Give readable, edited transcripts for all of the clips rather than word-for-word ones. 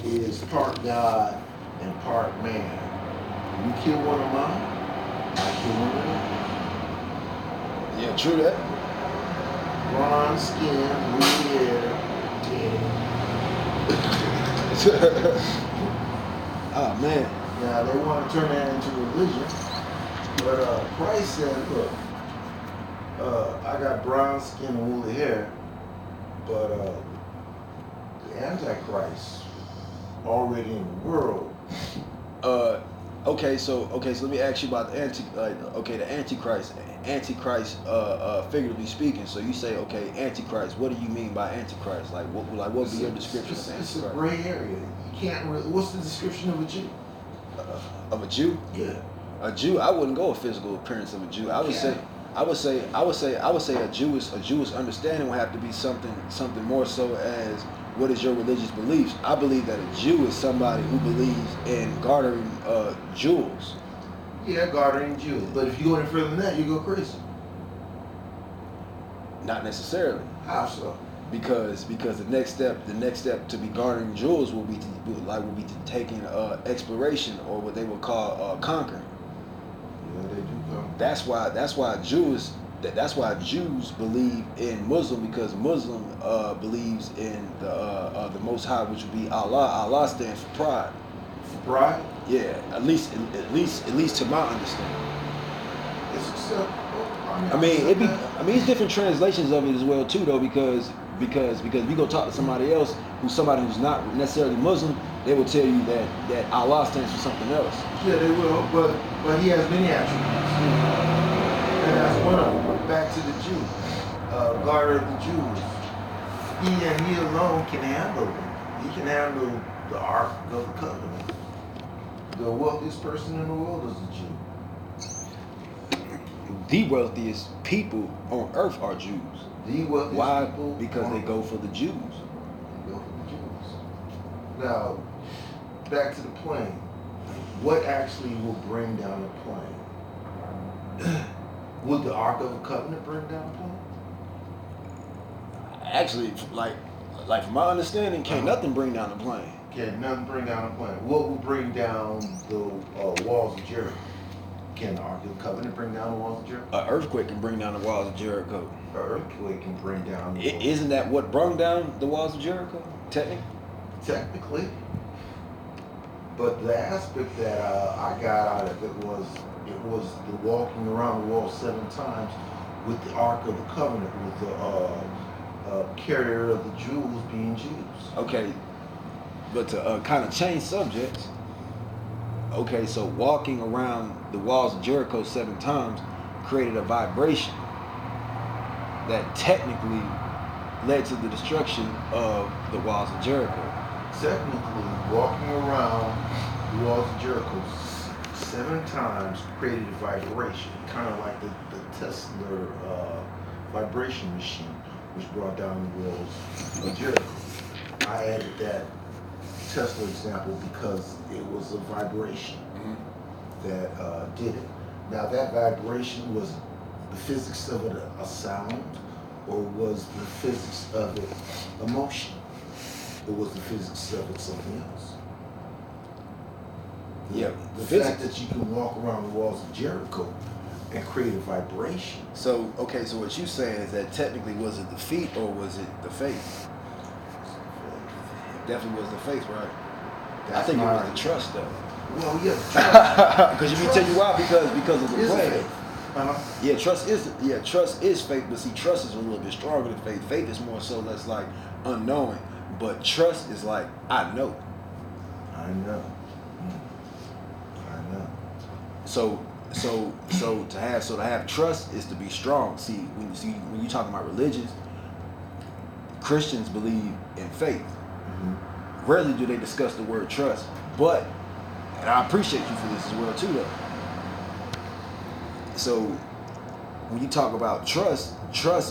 is part God and part man. If you kill one of mine, I kill one of Yeah, true that. yours. Bronze skin, blue hair, Oh man. Now they want to turn that into religion, but Christ said, "Look, I got brown skin and woolly hair, but the Antichrist already in the world." Uh, okay, so let me ask you about the the Antichrist. Antichrist, figuratively speaking. So you say, okay, Antichrist. What do you mean by Antichrist? What would be your description of It's a Antichrist? gray area. You can't really. What's the description of a Jew? Of a Jew? Yeah. A Jew, I wouldn't go a physical appearance of a Jew. I would say a Jewish understanding would have to be something more so as what is your religious beliefs. I believe that a Jew is somebody who believes in garnering jewels. Yeah, gartering Jews. But if you go any further than that, you go crazy. Not necessarily, How so? because the next step to be garnering jewels will be to taking exploration, or what they would call conquering. Yeah, they do come. That's why Jews believe in Muslim, because Muslim believes in the Most High, which would be Allah. Allah stands for pride. For pride, Yeah, at least to my understanding. it's acceptable. I mean, it's different translations of it as well too, though, because if you go talk to somebody else who's not necessarily Muslim, they will tell you that Allah stands for something else. Yeah, they will, but he has many attributes, and that's one of them. Back to the Jew, guard of the Jews. He and he alone can handle them. He can handle the Ark of the Covenant. The wealthiest person in the world is a Jew. The wealthiest people on earth are Jews. The wealthiest Why? people. Because they go for the Jews. They go for the Jews. Now, back to the plane. What actually will bring down the plane? Would the Ark of the Covenant bring down the plane? Actually, like from my understanding, can't nothing bring down the plane. Can nothing bring down the plane? What will bring down the walls of Jericho? Can the Ark of the Covenant bring down the walls of Jericho? An earthquake can bring down the walls of Jericho. An earthquake can bring down the walls. Isn't that what brought down the walls of Jericho? Technically. But the aspect that I got out of it was the walking around the wall 7 times with the Ark of the Covenant, with the carrier of the jewels being Jews. Okay, but to kind of change subjects. Okay, so walking around the walls of Jericho 7 times created a vibration that technically led to the destruction of the walls of Jericho. Technically, walking around the walls of Jericho 7 times created a vibration, kind of like the Tesla vibration machine, which brought down the walls of Jericho. I added that Tesla example because it was a vibration that did it. Now, that vibration, was the physics of it a sound, or was the physics of it a motion? Or was the physics of it something else? The fact that you can walk around the walls of Jericho and create a vibration. So what you saying is that technically, was it the feet or was it the faith? It definitely was the faith, right? I think it was the trust, though. Well, yeah, trust. Because let me tell you why. Because of the Is plan. faith. Yeah, trust is faith, but see, trust is a little bit stronger than faith. Faith is more so less like unknowing, but trust is like I know. I know. So to have trust is to be strong. See, when you talking about religions, Christians believe in faith. Mm-hmm. Rarely do they discuss the word trust, but, and I appreciate you for this as well too, though. So when you talk about trust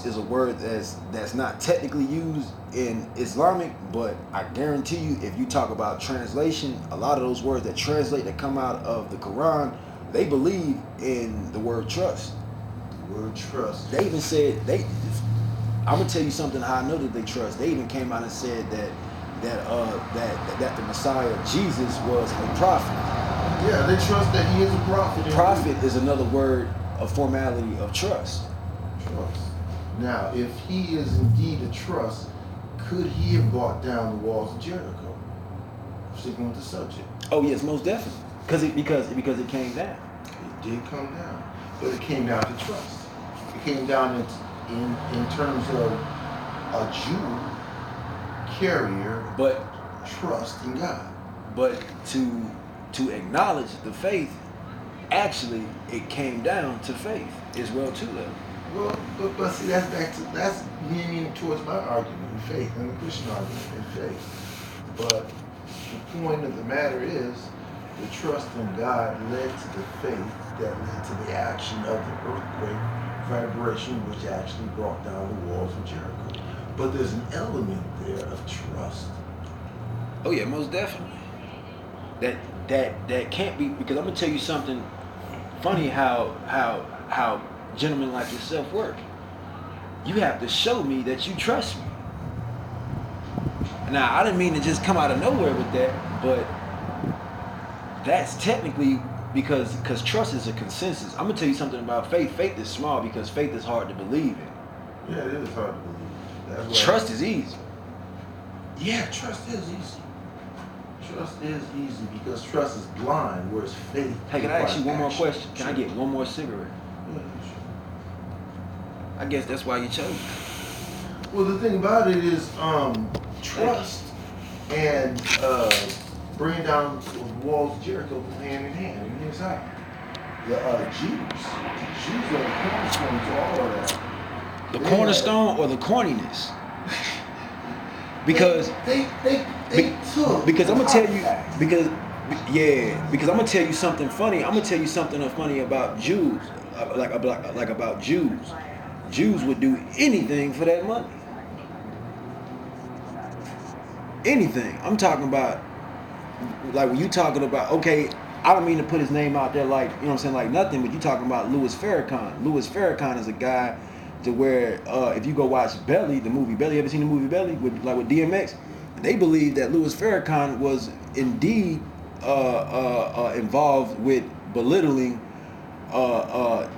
is a word that's not technically used in Islamic, but I guarantee you, if you talk about translation, a lot of those words that translate, that come out of the Quran, they believe in the word trust. The word trust. They even said I'm gonna tell you something how I know that they trust. They even came out and said that the Messiah Jesus was a prophet. Yeah, they trust that he is a prophet. Prophet is another word, a formality of trust. Trust. Now, if he is indeed a trust, could he have brought down the walls of Jericho? Sticking with the subject. Oh yes, most definitely. Because it came down. It did come down, but it came down to trust. It came down in terms of a Jew carrier, but trust in God. But to acknowledge the faith, actually, it came down to faith as well too. Though. Well, see, that's leaning towards my argument in faith and the Christian argument in faith. But the point of the matter is, the trust in God led to the faith that led to the action of the earthquake vibration, which actually brought down the walls of Jericho. But there's an element there of trust. Oh yeah, most definitely. That can't be, because I'm gonna tell you something funny how gentlemen like yourself work. You have to show me that you trust me. Now I didn't mean to just come out of nowhere with that, but that's technically because trust is a consensus. I'm gonna tell you something about faith. Faith is small because faith is hard to believe in. Yeah, it is hard to believe. That's trust is easy. Yeah, trust is easy. Trust is easy because trust is blind, whereas faith. Hey, can I ask you one more question? Can I get one more cigarette? Yeah, sure. I guess that's why you chose me. Well, the thing about it is, trust and bringing down the walls of Jericho go hand in hand. And here's how. The Jews are the cornerstone to all of that. The cornerstone or the corniness? Because they took. Because I'm gonna tell you because I'm gonna tell you something funny. I'm gonna tell you something funny about Jews, like about Jews. Jews would do anything for that money. Anything. I'm talking about, like when you talking about, okay, I don't mean to put his name out there like, you know what I'm saying, like nothing, but you talking about Louis Farrakhan. Louis Farrakhan is a guy to where if you go watch Belly, the movie Belly, ever seen the movie Belly with DMX? They believe that Louis Farrakhan was indeed involved with belittling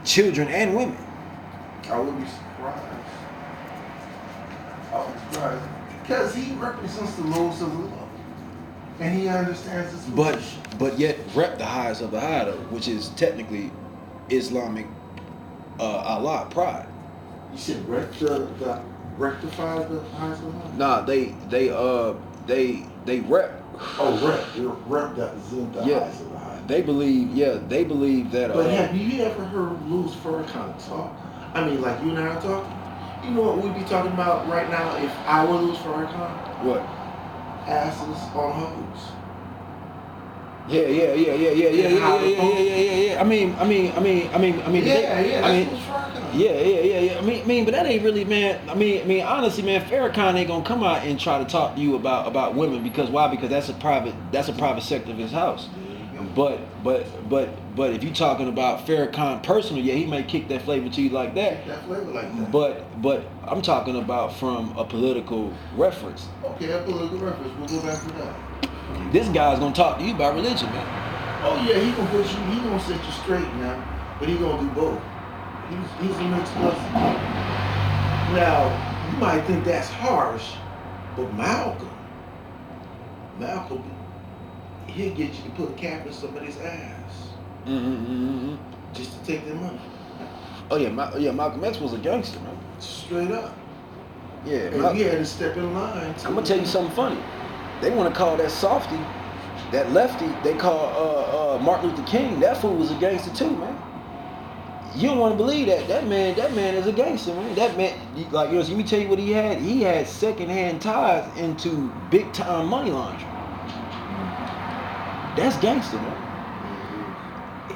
children and women. I would be surprised. I would be surprised. Because he represents the lowest of the low. And he understands his position. But yet rep the highest of the high, though, which is technically Islamic Allah, pride. You said rectify the highest of the high? Nah, they rep. Oh, rep that the highest of the high. They believe that. But have you ever heard Louis Farrakhan talk? I mean, like you and I are talking. You know what we'd be talking about right now if I were Louis Farrakhan? What? Asses on hoes. Yeah. I mean. Yeah. I mean, but that ain't really, man. I mean, honestly, man, Farrakhan ain't gonna come out and try to talk to you about women because why? Because that's a private sector of his house. But if you talking about Farrakhan personal, yeah, he may kick that flavor to you like that. But I'm talking about from a political reference. Okay, a political reference. We'll go back to that. This guy's gonna talk to you about religion, man. Oh yeah, he gonna set you straight now, but he gonna do both. He's a mixed person. Now, you might think that's harsh, but Malcolm, he'll get you to put a cap in somebody's ass. Just to take their money. Oh yeah, Malcolm X was a gangster, man. Straight up. Yeah. And he had to step in line. I'm gonna tell you something funny. They want to call that softy, that lefty, they call Martin Luther King. That fool was a gangster too, man. You don't want to believe that. That man is a gangster, man. That man, like, let me tell you what he had. He had secondhand ties into big time money laundering. That's gangster, man.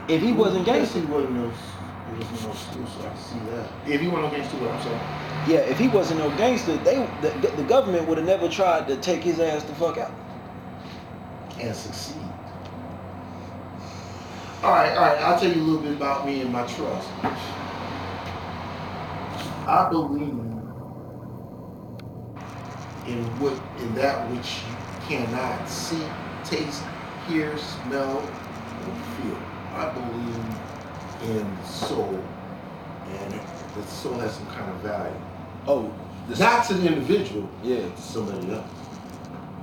If he wasn't gangster, he wasn't no school, so I can see that. If he wasn't no gangster, what I'm saying. Yeah, if he wasn't no gangster, the government would have never tried to take his ass the fuck out. And succeed. All right. I'll tell you a little bit about me and my trust. I believe in that which you cannot see, taste, hear, smell, or feel. I believe in the soul, and the soul has some kind of value. Oh, Not to the individual, yeah. to somebody else.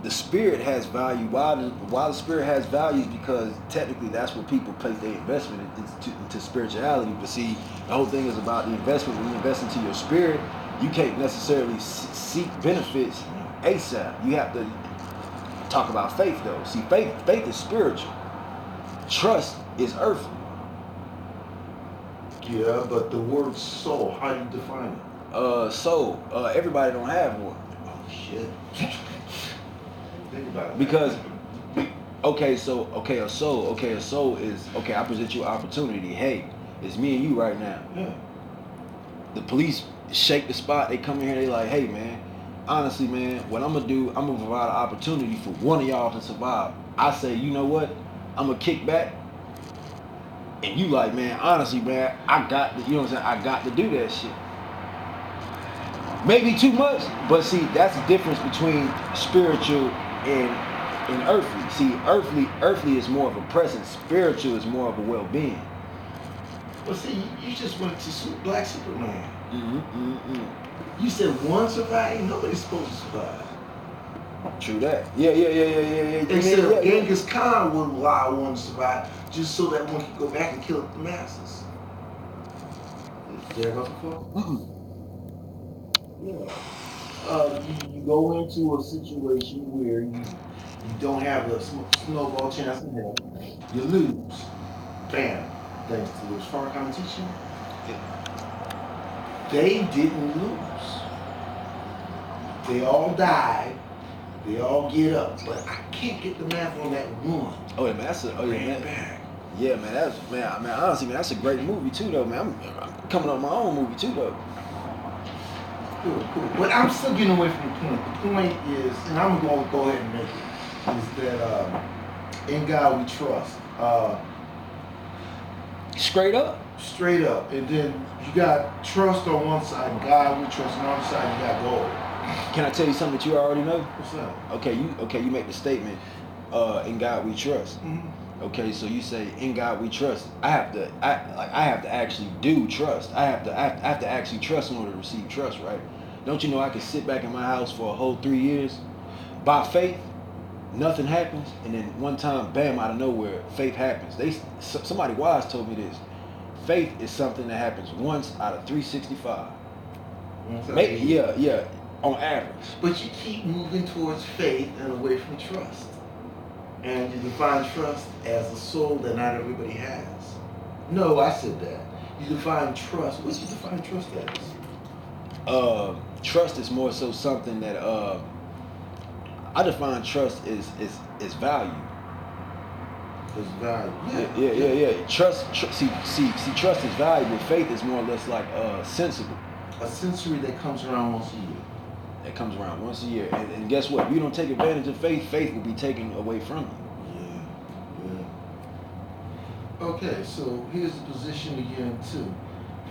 The spirit has value. Why the spirit has value is because technically that's what people place their investment into spirituality. But see, the whole thing is about the investment. When you invest into your spirit, you can't necessarily seek benefits ASAP. You have to talk about faith though. See, faith is spiritual. Trust is earthly. Yeah, but the word soul, how do you define it? Soul. Everybody don't have one. Oh shit. Think about it. Because a soul is okay. I present you an opportunity. Hey, it's me and you right now. Yeah. The police shake the spot. They come in here. They like, hey man, honestly man, what I'm gonna do, I'm gonna provide an opportunity for one of y'all to survive. I say, you know what? I'm gonna kick back. And you like, man, honestly man, I got to, you know what I'm saying? I got to do that shit. Maybe too much, but see, that's the difference between spiritual and earthly. See, earthly is more of a presence. Spiritual is more of a well-being. Well, see, you just went to Black Superman. Mm-hmm. You said one survived. Nobody's supposed to survive. True that. Yeah. Except Genghis Khan would allow one to survive just so that one could go back and kill the masses. Yeah, Mm-mm. yeah. You go into a situation where you don't have a snowball chance in hell. You lose. Bam. Thanks to this far competition. They didn't lose. They all died. They all get up. But I can't get the math on that one. Oh yeah, man, Yeah, man, honestly, man, that's a great movie too, though, man. I'm coming up with my own movie too, though. Cool. But I'm still getting away from the point. The point is, and I'm going to go ahead and make it, is that in God we trust. Straight up. Straight up. And then you got trust on one side, God we trust, on the other side you got gold. Can I tell you something that you already know? What's that? Okay, you make the statement, in God we trust. Mm-hmm. Okay, so you say in God we trust. I have to actually do trust. I have to actually trust in order to receive trust, right? Don't you know I could sit back in my house for a whole 3 years by faith, nothing happens, and then one time, bam, out of nowhere, faith happens. Somebody wise told me this. Faith is something that happens once out of 365. Maybe, yeah, on average. But you keep moving towards faith and away from trust. And you define trust as a soul that not everybody has. No, I said that. You define trust. What do you define trust as? Trust is more so something that I define trust is value. It's value. Yeah. Trust. See, trust is valuable. Faith is more or less like sensible. A sensory that comes around once a year. That comes around once a year, and guess what? If you don't take advantage of faith, faith will be taken away from you. Yeah. Okay, so here's the position again too.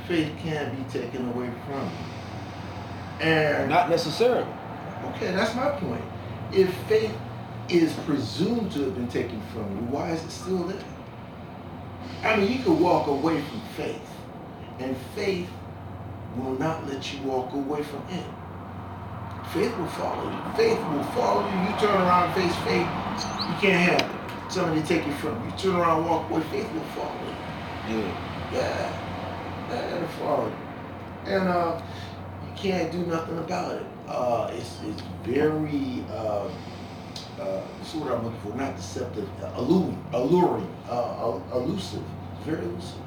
Faith can be taken away from you. And not necessarily. Okay, that's my point. If faith is presumed to have been taken from you, why is it still there? I mean, you could walk away from faith, and faith will not let you walk away from it. Faith will follow you. Faith will follow you. You turn around and face faith, you can't have it. Somebody take it from you. You turn around and walk away, faith will follow you. Yeah, it'll follow you. And you can't do nothing about it. It's very, this is what I'm looking for, not deceptive, alluring, elusive, very elusive,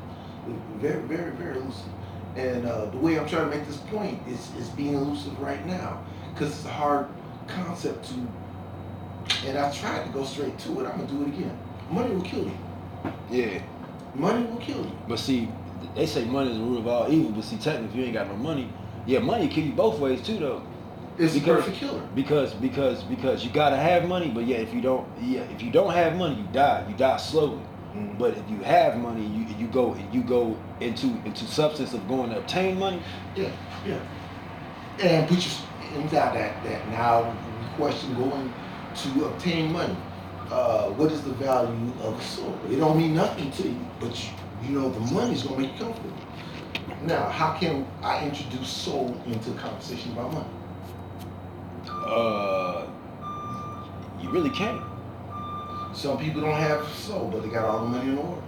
very elusive. And the way I'm trying to make this point is being elusive right now, because it's a hard concept to, and I tried to go straight to it, I'm going to do it again. Money will kill you. Yeah. Money will kill you. But see, they say money is the root of all evil, but see, technically if you ain't got no money, yeah, money will kill you both ways too though. It's a perfect killer. Because you gotta have money, but if you don't have money, you die slowly. Mm-hmm. But if you have money, you go into substance of going to obtain money. Yeah. And and that now we question going to obtain money. What is the value of a soul? It don't mean nothing to you, but you know the money's gonna make you comfortable. Now, how can I introduce soul into a conversation about money? Uh, you really can't. Some people don't have soul, but they got all the money in the world.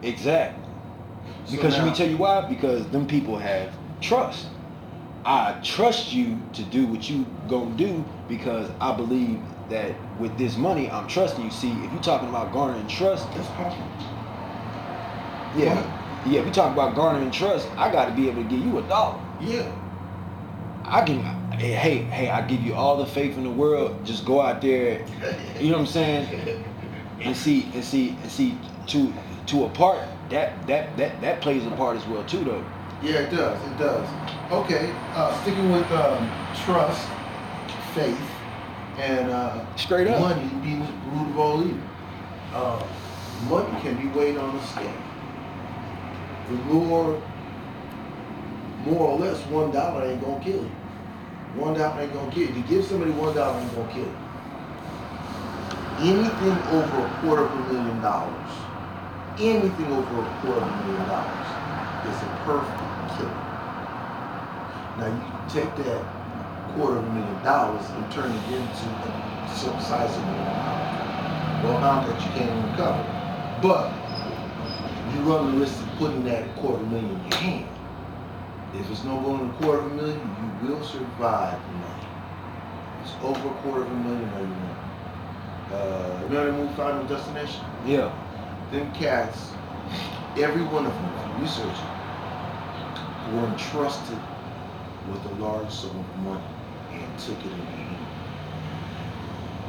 Exactly. So Because let me now, tell you why. Because them people have trust. I trust you to do what you gonna do because I believe that with this money I'm trusting you. See, if you're talking about garnering trust, that's possible. Go yeah, ahead. yeah. If you talk about garnering trust, I got to be able to give you $1. Yeah. I can, hey, I give you all the faith in the world. Just go out there, you know what I'm saying, and see to a part that plays a part as well too though. Yeah, it does. It does. Okay. Sticking with trust, faith, and Straight up. money being the root of all evil. Uh, Money can be weighed on a scale. The Lord, more or less, $1 ain't gonna kill you. $1 ain't gonna kill you. To give somebody $1 ain't gonna kill you. Anything over $250,000, anything over $250,000 is a perfect killer. Now you can take that $250,000 and turn it into some sizable amount, well, amount that you can't even cover. But you run the risk of putting that $250,000 in your hand. If it's no more than $250,000, you will survive the money. If it's over $250,000, no, you won't. Remember the movie Final Destination? Yeah. Them cats, every one of them, if you research it, were entrusted with a large sum of money and took it in their hand.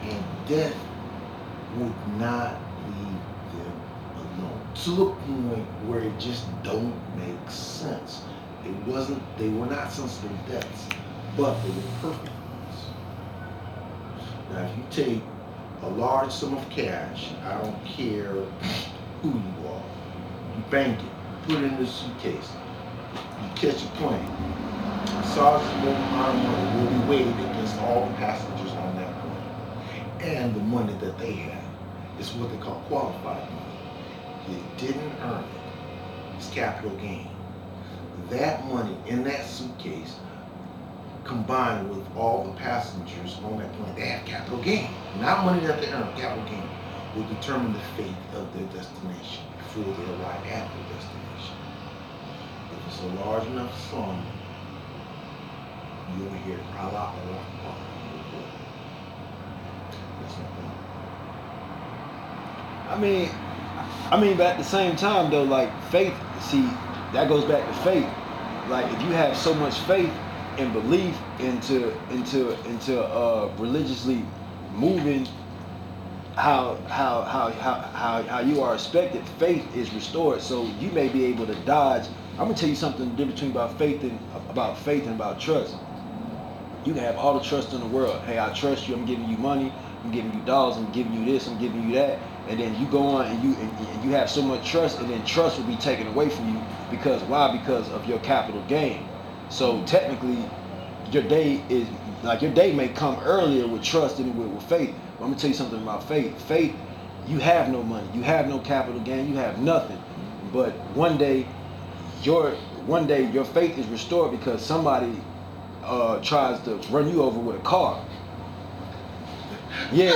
And death would not leave them alone. To the point where it just don't make sense. They were not sensible deaths, but they were perfect ones. Now if you take a large sum of cash, I don't care who you are, you bank it, put it in a suitcase, you catch a plane. Sergeant's amount of money will be weighed against all the passengers on that plane. And the money that they have is what they call qualified money. You didn't earn it. It's capital gain. That money in that suitcase, combined with all the passengers on that plane, they have capital gain. Not money that they earn, capital gain will determine the fate of their destination before they arrive at their destination. If it's a large enough sum, you will hear Allah, Allah, Allah. That's not wrong. I mean, but at the same time though, like faith. See, that goes back to faith. Like if you have so much faith and belief into religiously moving how you are expected, faith is restored. So you may be able to dodge. I'm gonna tell you something different between about faith and about trust. You can have all the trust in the world. Hey, I trust you. I'm giving you money. I'm giving you dollars. I'm giving you this. I'm giving you that. And then you go on and you have so much trust, and then trust will be taken away from you because why? Because of your capital gain. So technically, your day is like your day may come earlier with trust than with faith. But I'm gonna tell you something about faith. Faith, you have no money, you have no capital gain, you have nothing. But your one day your faith is restored because somebody tries to run you over with a car. Yeah.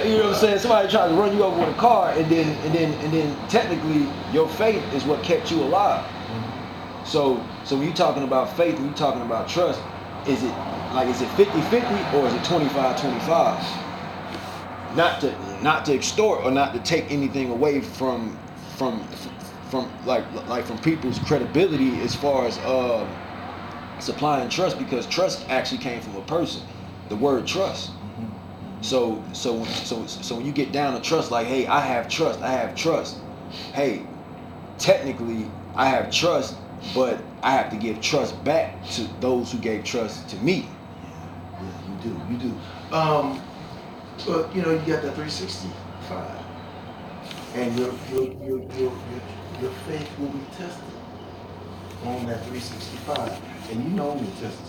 You know what I'm saying? Somebody tries to run you over with a car, and then technically your faith is what kept you alive. So when you're talking about faith, when you're talking about trust, is it 50-50 or is it 25-25? Not to extort or not to take anything away from from people's credibility as far as supplying trust, because trust actually came from a person. The word trust. So when you get down to trust, like, hey, I have trust. Hey, technically I have trust, but I have to give trust back to those who gave trust to me. Yeah, you do. But you know, you got that 365, and your faith will be tested on that 365, and you know when you test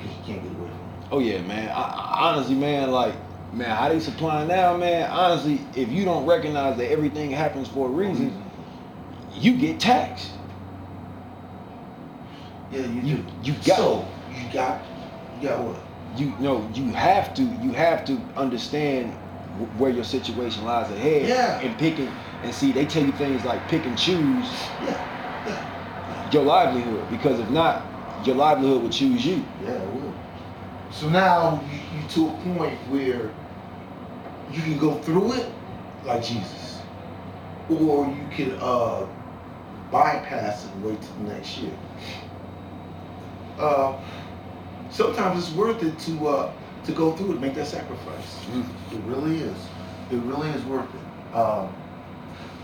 because you can't get away from it. Oh yeah, man. Honestly, man, like, man, how they supplying now, man. Honestly, if you don't recognize that everything happens for a reason, you get taxed. Yeah, you You do. you got So you got what? you have to understand where your situation lies ahead. Yeah. And picking and see, they tell you things like pick and choose Yeah. your livelihood, because if not, your livelihood will choose you. Yeah, it will. So now you to a point where you can go through it like Jesus, or you can bypass it and wait till the next year. Sometimes it's worth it to go through it, make that sacrifice. It really is. It really is worth it.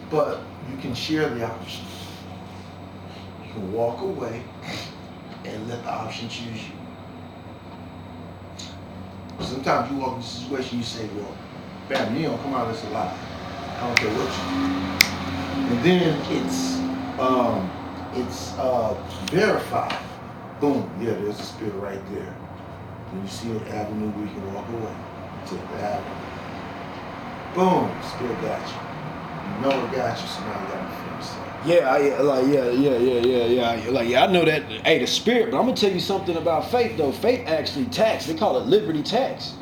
But you can share the option. You can walk away and let the option choose you. Sometimes you walk in a situation, you say, well, fam, you don't come out of this alive. I don't care what you do. And then it's verified. Boom, yeah, there's a spirit right there. And you see an avenue where you can walk away. Take the avenue. Boom, spirit got you. You know it got you, so now you got to finish that. Yeah, I know that. Hey, the spirit, but I'm gonna tell you something about faith though. Faith actually tax. They call it liberty tax.